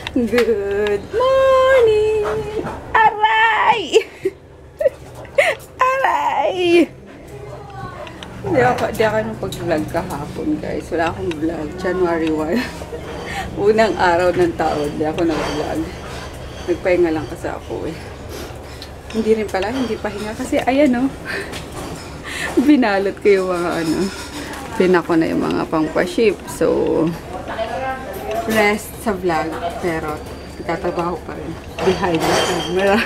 Good morning! Aray! Aray! Di ako nung pag-vlog kahapon, guys. Wala akong vlog. January 1. Unang araw ng taon. Di ako nag-vlog. Nagpahinga lang kasi ako eh. Hindi rin pala, hindi pahinga. Kasi ayan oh. Binalot ko yung mga pinako na yung mga pang-pa-ship. So, rest sa vlog. Pero, nagtatrabaho pa rin. Behind the camera.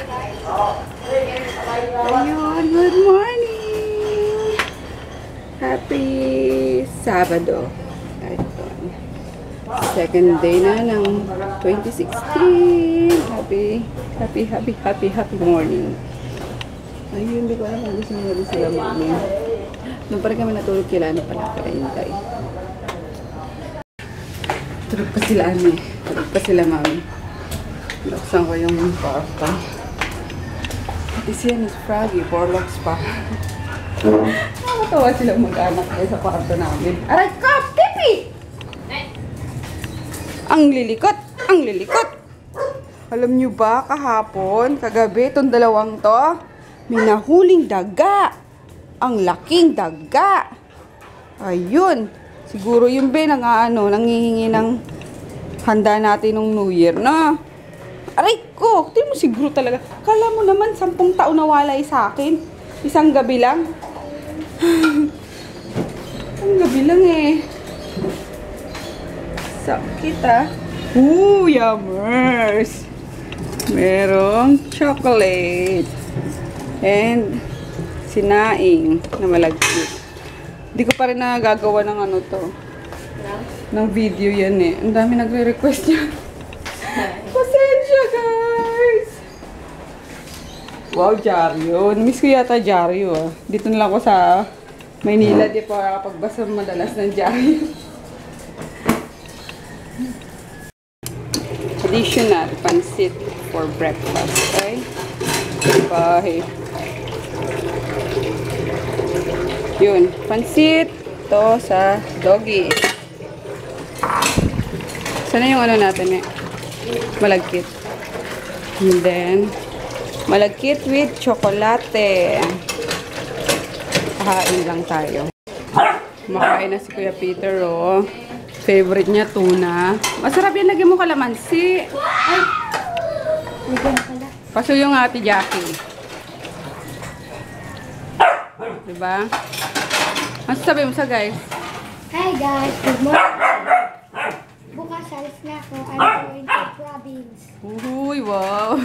Ayun, good morning! Happy Sabado. Ito. Second day na ng 2016. Happy morning. Ayun, hindi ko alam kung gusto nyo rin sila mami. Nung pa rin kami natulog kila, pala hintay. Tulog pa sila, Tulog pa sila, mami. Laksan ko yung pasta. This yan is Froggy, Porlocks pa. Nakatawa silang mag-anak kayo sa kwarto namin. Aray ko! Tipi! Ang lilikot! Ang lilikot! Alam nyo ba, kahapon, kagabi, itong dalawang to, may nahuling daga. Ang laking daga. Ayun. Siguro yung nangihingi ng handa natin ng New Year, no? Aray ko! Tingnan mo siguro talaga. Kala mo naman, 10 taon na walay sa akin. Isang gabi lang. Isang gabi lang eh. Sakit ah. Yummers! Merong chocolate. And sinaing na malagkit. Hindi ko pa rin nagagawa ng ng video yan eh. Ang dami nagre-request niya. Pasensya guys! Wow, Jaryo. Namiss ko yata Jaryo ah. Dito na lang ako sa Maynila. Di pa nakapagbasa madalas ng Jaryo. Additional pansit for breakfast. Okay? Bye. Yun. Pansit. Ito sa doggy. Sana yung natin eh. Malagkit. And then, malagkit with chocolate. Kahain lang tayo. Makain na si Kuya Peter, oh. Favorite niya, tuna. Masarap yan, lagyan mo kalamansi. Ay! Paso yung ate Jackie. Diba? Ano sabi mo sa guys? Hi guys, good morning. Bukas alis na ako. I'm going to province. Uy, wow.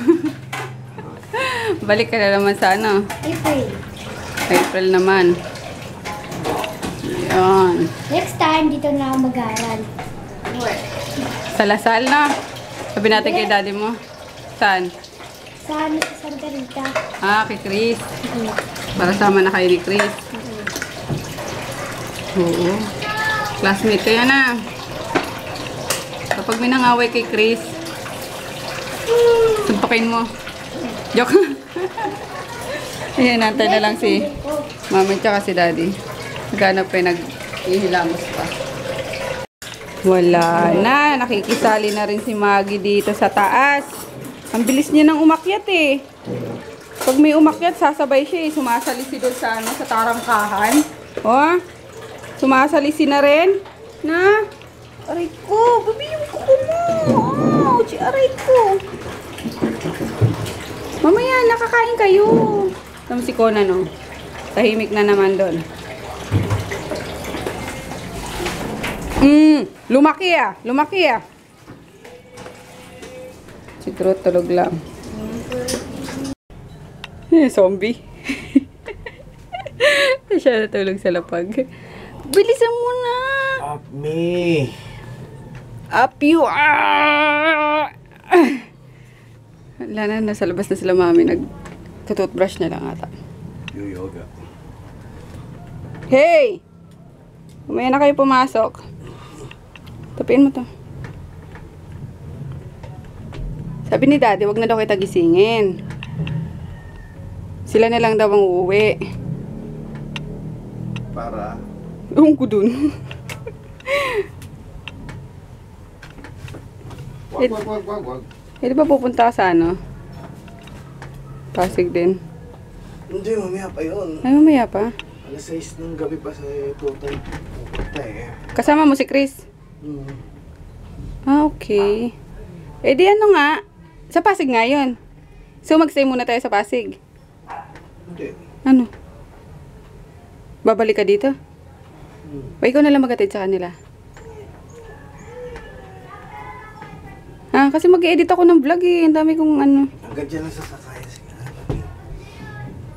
Balik ka na naman sa April. April naman. Yan. Next time, dito na ako mag-aaral. Sa Lasal na. Sabi natin kay daddy mo. Saan? Sa Santa Rita. Ah, kay Chris. Para sama na kayo ni Chris. Oo. Classmate kayo na. Kapag may nangaway kay Chris, sumpakin mo. Joke. Ayan, nantay na lang si mami tsaka si daddy. Naghanap pa nag-ihilamos pa. Wala na. Nakikisali na rin si Maggie dito sa taas. Ang bilis niya nang umakyat eh. Pag may umakyat, sasabay siya eh. Sumasalisi doon sa sa tarangkahan. Oh, sumasalisi na rin. Na? Aray ko. Babi yung kuko mo. Ouch. Aray ko. Mamaya, nakakain kayo. Tama si Conan, no? Tahimik na naman doon. Lumaki ah. Lumaki ah. Si Truth tulog lang. Zombie. Siya natulog sa lapag. Bilisan mo na. Up me. Up you. Wala na. Nasa labas na sila mami. Nag-toothbrush na lang ata. Do yoga. Hey! Umaya na kayo pumasok. Tapiin mo to. Sabi ni daddy, wag na daw kita gisingin. Sila na lang daw ang uuwi. Para? Ewan ko dun. Wag. Eh, di ba pupunta ka sa ano? Pasig din. Hindi, mamaya pa yun. Ay, mamaya pa. Alas 6 ng gabi pa sa total. Pupunta eh. Kasama mo si Chris? Hmm. Ah, okay. Eh, di ano nga? Sa Pasig nga yun. So, mag-stay muna tayo sa Pasig. Hindi. Ano? Babalik ka dito? O ikaw na lang mag-atid sa kanila? Ah, kasi mag-edit ako ng vlog eh. Ang dami kong ano. Hanggang dyan lang sasakayan sila.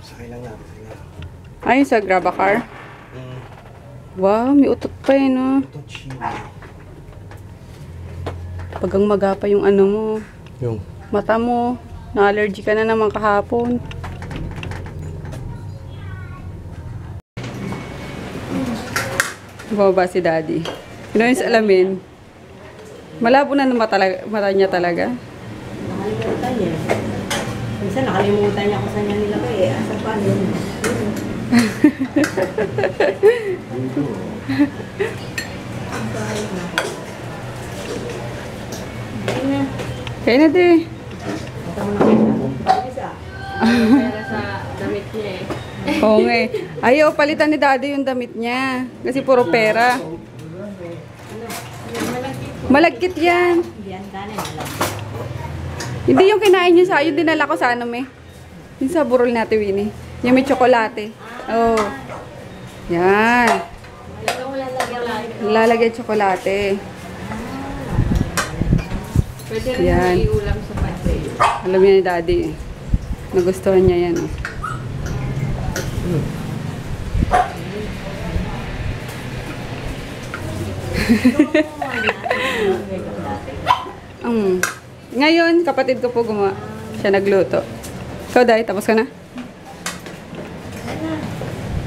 Sakay lang natin sila. Ayun sa Graba car. Wow, may utot pa eh, no? Ito chili. Pagang maga pa yung ano mo. Yung? Mata mo. Na-allergy ka na naman kahapon. Bumaba si Daddy. Pinoy sa alamin. Malabo na ng mata niya talaga. Nakalimutan niya. Minsan nakalimutan niya kung saan niya nilagay eh. Asa pa yun? Kaya na di. Mata mo na kita. Isa. Pera sa damit niya eh. Oo nga eh. Ayaw, palitan ni Daddy yung damit niya. Kasi puro pera. Malagkit yan. Yan, kanin. Hindi yung kinain niya sa yung dinala ko sa ano me. Yung sa burol natin, Winnie. Yung may tsokolate. Oh. Yan. Lalagyan tsokolate. Pwede rin Yan. iulam sa pantay. Alam niya ni Daddy eh. Nagustuhan niya yan. Oh. Ngayon, kapatid ko po gumawa. Siya nagluto. Ikaw, Day, tapos ka na?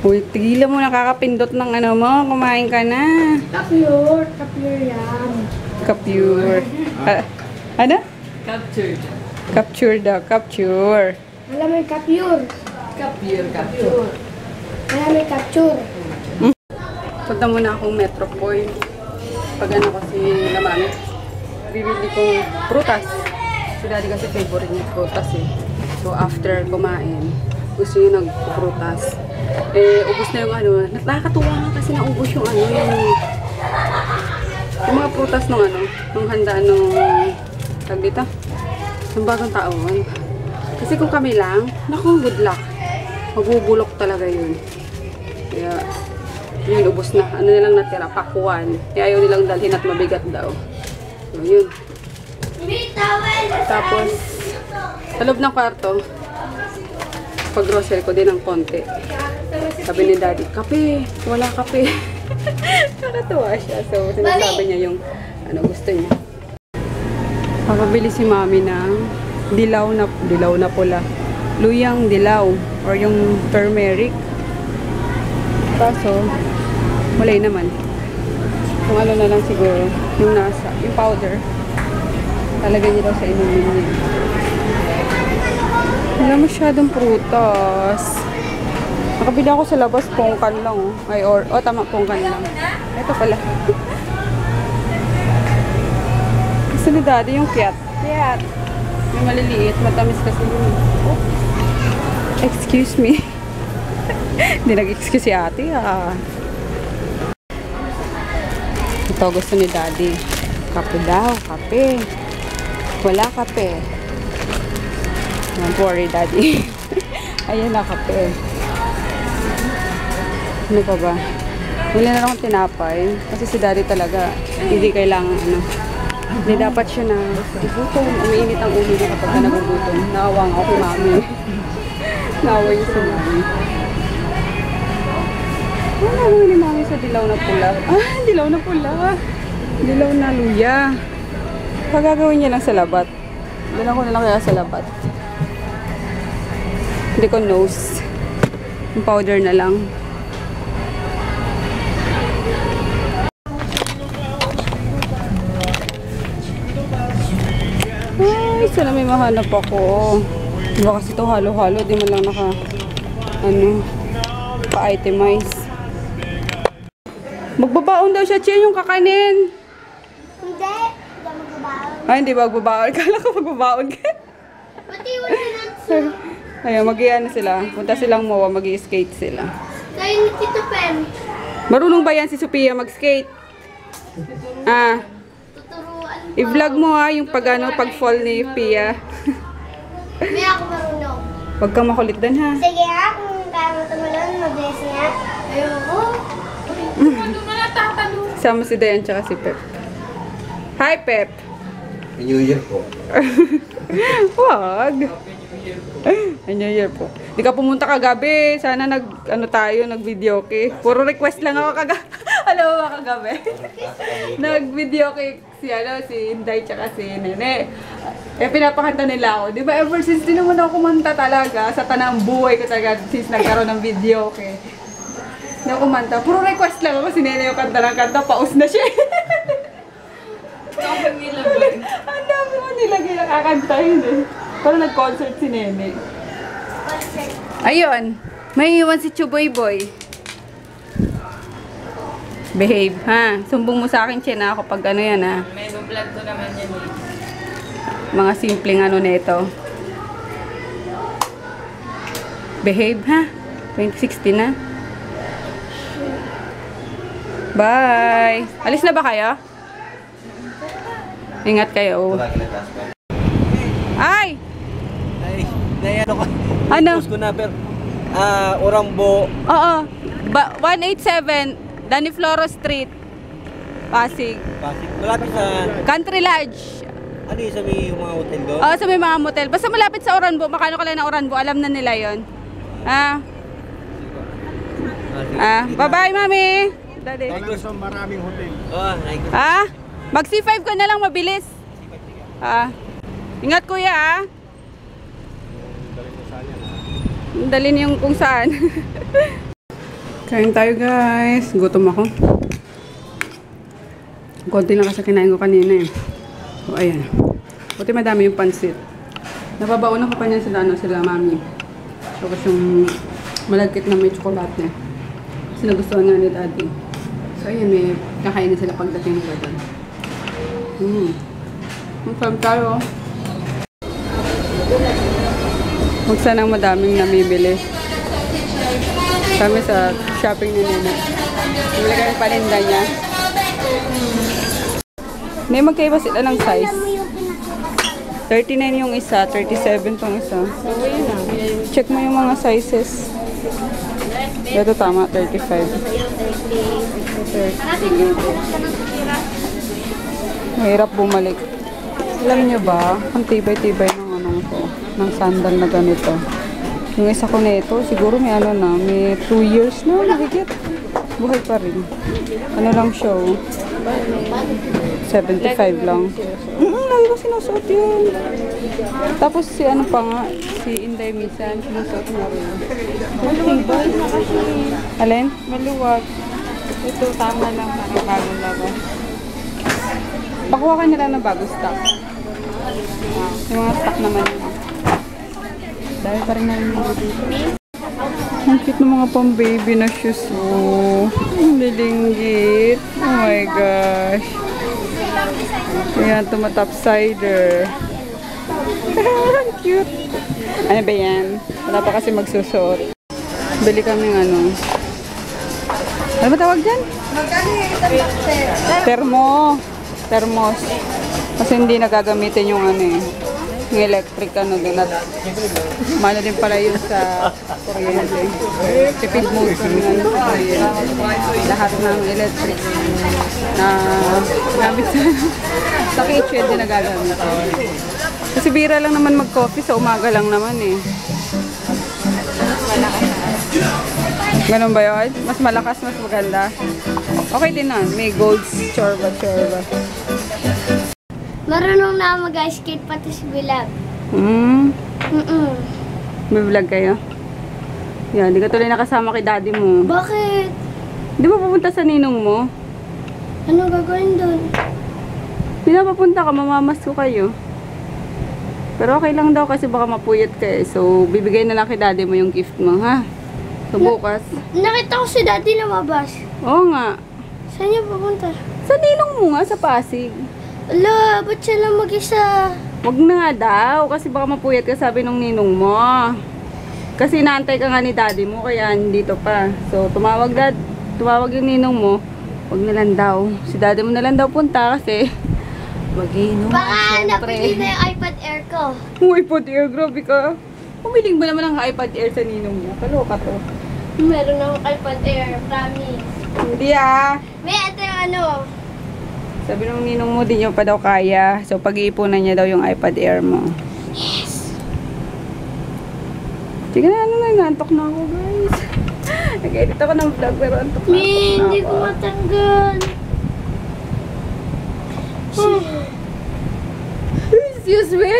Uy, tigilan mo, nakakapindot ng ano mo. Kumain ka na. Kapure. Kapure yan. Capture. Ano? Captured. Capture daw, capture. Alam mo yung kapure. Capture. Alam mo yung capture. Punta muna akong Metro Point. Pag ano kasi naman, bibili kong prutas. Si Daddy kasi favorite niya prutas eh. So after kumain, gusto niya nagprutas. Eh, ubos na yung ano. Nakakatuwa nga kasi naubos yung ano, yung mga prutas nung ano, nung handaan nung tag dito, ng bagong taon. Kasi kung kami lang, naku, good luck. Magbubulok talaga yun. Kaya, yun, ubos na. Ano nilang natira? Pakuan. Kaya ayaw nilang dalhin at mabigat daw. So, yun. Tapos, sa loob ng kwarto, pag-grocery ko din ng konti. Sabi ni Daddy, kape. Wala kape. Nakatuwa siya. So, sinasabi niya yung ano gusto niya. Papabili si Mami ng dilaw na pula. Luyang dilaw or yung turmeric. Kaso, malay naman. Kung ano na lang siguro, yung powder. Talagay niya daw sa inumin niya. Wala masyadong prutas. Nakabili ako sa labas, pongkan lang. Tama, pongkan lang. Ito pala. Gusto ni Daddy yung kiyat. Kiyat. May maliliit, matamis kasi yun. Oh. Excuse me. Hindi nag-excuse si ate ah. Ito gusto ni Daddy. Kape daw, kape. Wala kape. Don't worry, Daddy. Ayun na, kape. Ano pa ba? Wala na akong tinapay. Kasi si Daddy talaga, hindi kailangan ano. Hindi dapat siya na gutom. Umiinit ang ulo niya kapag nagugutom. Naawang ako kay Mami. Naawa niya si Mami. Ano gawin ni Mami sa dilaw na pula? Ah, dilaw na pula. Dilaw na luya. Pagagawin niya lang sa labat. Doon ako na lang kaya sa labat. Hindi ko nose. Yung powder na lang. Ay, sana may mahanap ako. Diba kasi ito halo-halo. Di man lang pa-itemize. Magbabaon daw siya, Chia, yung kakanin. Hindi. Hindi magbabaon. Ay, hindi magbabaon. Kala ko magbabaon ka. Pati wala na. Ayun, mag-iano sila. Punta silang MOA, mag-i-skate sila. Kaya ni Tito Pem. Marunong ba yan si Sophia mag-skate? Ah, Tuturuan ko. i-vlog mo ha, yung pag fall ni Pia. May ako marunong. Huwag kang makulit doon ha. Sige ha, kung kaya mo tumalon, mabilis niya. Ayoko. Sama si Dayan tsaka si Pep. Hi, Pep! New Year po. Wag! New Year po. Di ka pumunta kagabi. Sana nag-video kay. Puro request lang ako kagabi. Alam mo ba kagabi? Nag-video kay si Inday tsaka si Nene. Eh, pinapakanta nila ako. Di ba, ever since di naman ako kumanta talaga sa tanang buhay ko talaga since nagkaroon ng video kay. Na kumanta. Puro request lang ako. Si Nene yung kanta ng kanta. Paus na siya. Ang dami mo nilagay na kakantahin eh. Parang nag-concert si Nene. Ayun. May iwan si Chuboy Boy. Behave, ha? Sumbong mo sa akin, Chena, kapag ano yan, ha? May vlog ko naman yan eh. Mga simpleng ano nito. Behave, ha? 2016 na. Bye! Alis na ba kayo? Ingat kayo. Ay! Ay, ano ka? Ano? Post ko na, pero, Orambo. Oo. 187 Danny Floro Street, Pasig. Pasig. Malapit sa, Country Lodge. ano yung sa may mga hotel doon? Oo, sa may mga motel. Basta malapit sa Oranbo. Makano ka lang ng Oranbo. Alam na nila yon. Bye-bye, mami. Daddy. maraming hotel. Mag C5 ka na lang mabilis. Ingat kuya, Dalhin yung kung saan. Kain tayo guys. Gutom ako. Konti lang kasi kinain ko kanina eh. So ayan. Buti madami yung pansit. Nababauna ko pa niyan sila mami. Tapos yung malagkit na may tsokolate. Kasi nagustuhan nga ni daddy. So ayan, may kakainin sila pagdating nila doon. Ang sarap tayo. Huwag sanang madaming namibili. Kami sa shopping ni Nena. Bumili kami paninda niya. May magkaiba sila ng size. 39 yung isa, 37 tong isa. Check mo yung mga sizes. Ito tama, 35. Mahirap bumalik. Alam niyo ba, ang tibay-tibay ng anong to, ng sandal na ganito. Yung isa ko nito, siguro may ano na, may 2 years na, nahigit. Buhay pa rin. Ano lang siya, 75 lang. Lagi ko sinusuot yun. Tapos si ano pa nga, si Inday minsan, sinusuot na rin. Maluwag na kasi. Alin? Maluwag. Ito, tama lang, parang bagong labas. Pakuha ka nila ng bagong stock. Yung mga stock naman nila. Dahil pa rin namin mga dito. Ang cute ng mga pang-baby na shoes. Oh, ang lilinggit. Oh my gosh. Ayan, tumatopsider. Ang cute. Ano ba yan? Wala pa kasi magsusuot. Bili kami ng ano. Ano ba tawag dyan? Thermos. Kasi hindi nagagamitin yung ano eh. Yung electric ano din. At mano din pala yun sa kuryente. Tipid motor ng ano sa kuryente. Lahat ng electric na gamit sa kitchen din nagagamit. Kasi bira lang naman mag-coffee sa umaga lang naman eh. Ganun ba yun? Mas malakas, mas maganda. Okay din na. May golds, chorba. Marunong na mag-skate pati si Bilab. May vlog kayo? Yan, di ka tuloy nakasama kay daddy mo. Bakit? Di ba pupunta sa ninong mo? Ano gagawin doon? Di na papunta ka, mamamas ko kayo. Pero okay lang daw kasi baka mapuyat ka eh. So, bibigay na lang kay daddy mo yung gift mo, ha? So, bukas. Nakita ko si Daddy lumabas. Oo nga. Saan niya pupunta? Sa ninong mo nga, sa Pasig. Ala, ba't siya lang mag-isa? Wag na nga daw, kasi baka mapuyat ka, sabi nung ninong mo. Kasi naantay ka nga ni daddy mo, kaya dito pa. So, tumawag yung ninong mo, wag na lang daw. Si daddy mo na lang daw punta kasi mag-iinom. Baka napili na yung iPad Air ko. Ang iPad Air, grabe ka. Pumiling mo naman ang iPad Air sa ninong niya. Kaloka to. Meron akong iPad Air, promise. Hindi ah. May ito yung ano. Sabi nung ninong mo, di niyo pa daw kaya. So, pag-iipunan niya daw yung iPad Air mo. Yes! Sige na, nangantok na ako, guys. Nag-edit ako ng vlog, pero antok na Min, hindi ako. ko matanggal. Excuse me.